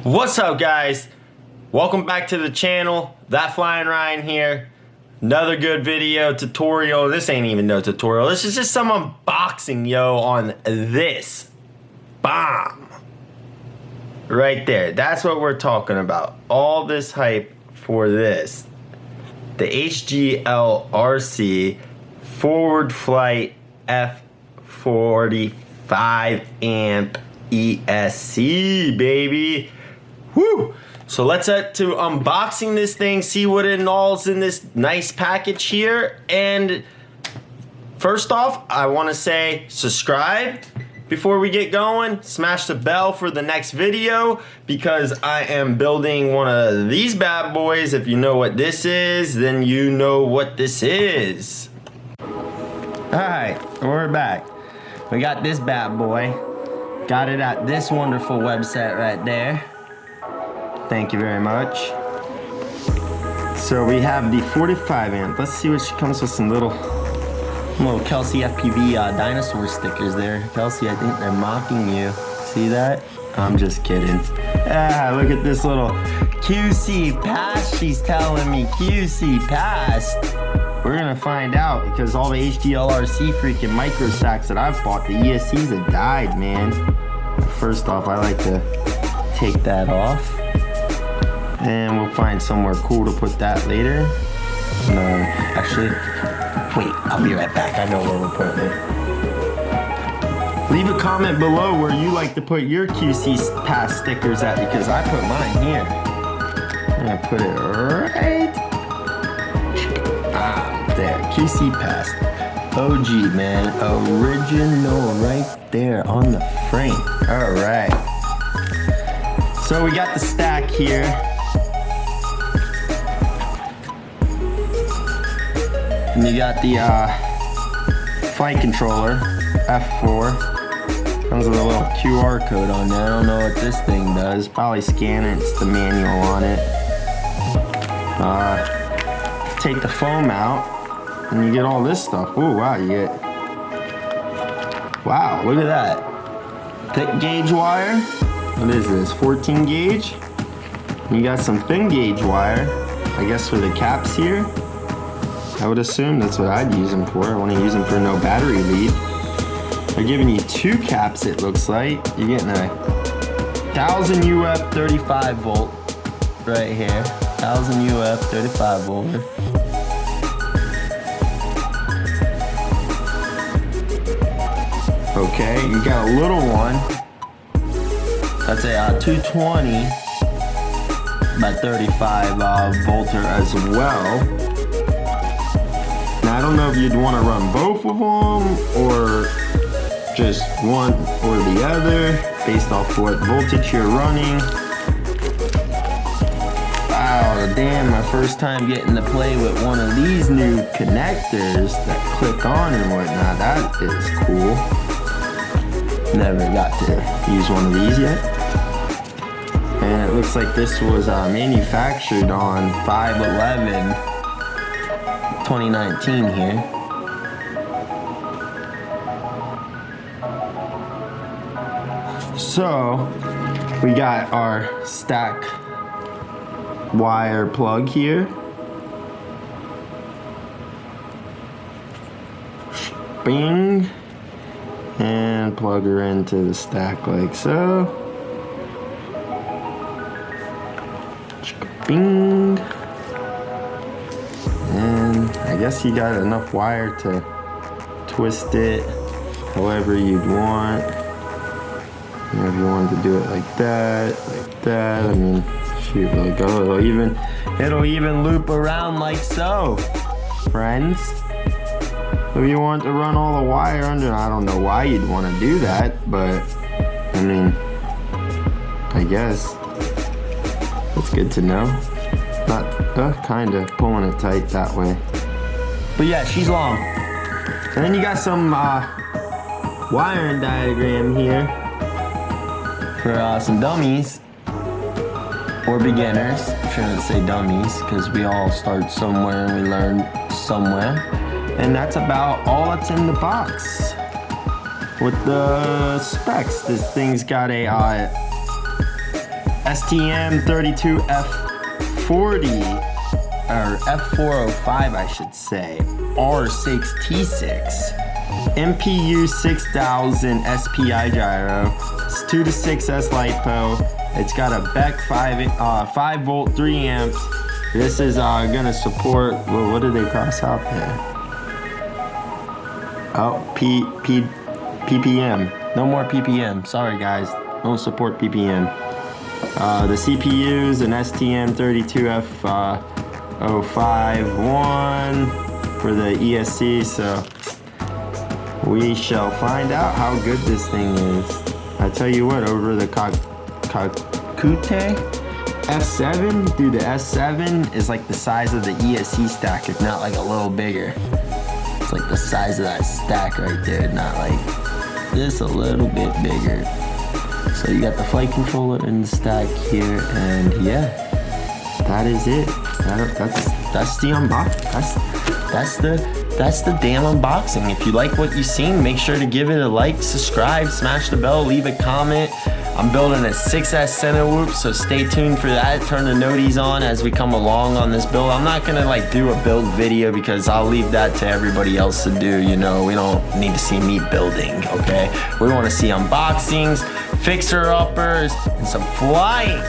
What's up, guys? Welcome back to the channel. That Flying Ryan here. Another good video tutorial. This ain't even no tutorial. This is just some unboxing, yo, on this bomb right there. That's what we're talking about. All this hype for this. The HGLRC Foward Flight F40 5-amp ESC, baby. Woo! So let's get to unboxing this thing, see what it involves in this nice package here. And first off, I want to say subscribe before we get going. Smash the bell for the next video because I am building one of these bad boys. If you know what this is, then you know what this is. Alright, we're back. We got this bad boy. Got it at this wonderful website right there. Thank you very much. So we have the 45 amp. Let's see what she comes with. Some little Kelsey FPV dinosaur stickers there. Kelsey, I think they're mocking you. See that? I'm just kidding. Ah, look at this little QC pass. She's telling me QC passed. We're gonna find out because all the HGLRC freaking micro sacks that I've bought, the ESCs have died, man. First off, I like to take that off. And we'll find somewhere cool to put that later. No, actually, wait, I'll be right back. I know where we're putting it. Leave a comment below where you like to put your QC pass stickers at because I put mine here. I'm gonna put it right there. QC pass. OG, man. Original right there on the frame. All right. So we got the stack here. And you got the flight controller, F4. Comes with a little QR code on there. I don't know what this thing does. Probably scan it. It's the manual on it. Take the foam out, and you get all this stuff. Oh wow, you get. Wow, look at that. Thick gauge wire. What is this? 14 gauge. You got some thin gauge wire. I guess for the caps here. I would assume that's what I'd use them for. I want to use them for no battery lead. They're giving you two caps, it looks like. You're getting a 1000 UF 35 volt right here. 1000 UF 35 volt. Okay, you got a little one. That's a 220 by 35 volter as well. Now, I don't know if you'd want to run both of them or just one or the other based off what voltage you're running. Wow, damn, my first time getting to play with one of these new connectors that click on and whatnot. That is cool. Never got to use one of these yet. And it looks like this was manufactured on 5/11 2019 here. So we got our stack wire plug here. Bing. And plug her into the stack like so. Bing. And I guess you got enough wire to twist it however you'd want. You know, if you wanted to do it like that. I mean, shoot, like, oh, it'll even loop around like so, friends. If you want to run all the wire under, I don't know why you'd want to do that, but I mean, I guess that's good to know. Not kind of pulling it tight that way. But yeah, she's long. And then you got some wiring diagram here for some dummies or beginners. I shouldn't say dummies because we all start somewhere and we learn somewhere. And that's about all that's in the box. With the specs, this thing's got a STM32 F40, or F405 I should say, R6T6, MPU 6000 SPI gyro, it's 2 to 6S LiPo, it's got a Beck 5 volt 3 amps. This is gonna support, well, what did they cross out there? Oh, PPM. No more PPM. Sorry guys, don't support PPM. The CPU is an STM32F051 for the ESC, so we shall find out how good this thing is. I tell you what, over the Kakute F7, dude, the S7 is like the size of the ESC stack, if not like a little bigger. It's like the size of that stack right there, not like this, a little bit bigger. So you got the flight controller in the stack here, and yeah, that is it. That's the unbox. That's the damn unboxing. If you like what you've seen, make sure to give it a like, subscribe, smash the bell, leave a comment. I'm building a 6S cinawhoop, so stay tuned for that. Turn the noties on as we come along on this build. I'm not gonna like do a build video because I'll leave that to everybody else to do, you know. We don't need to see me building, okay? We wanna see unboxings, fixer-uppers, and some flying.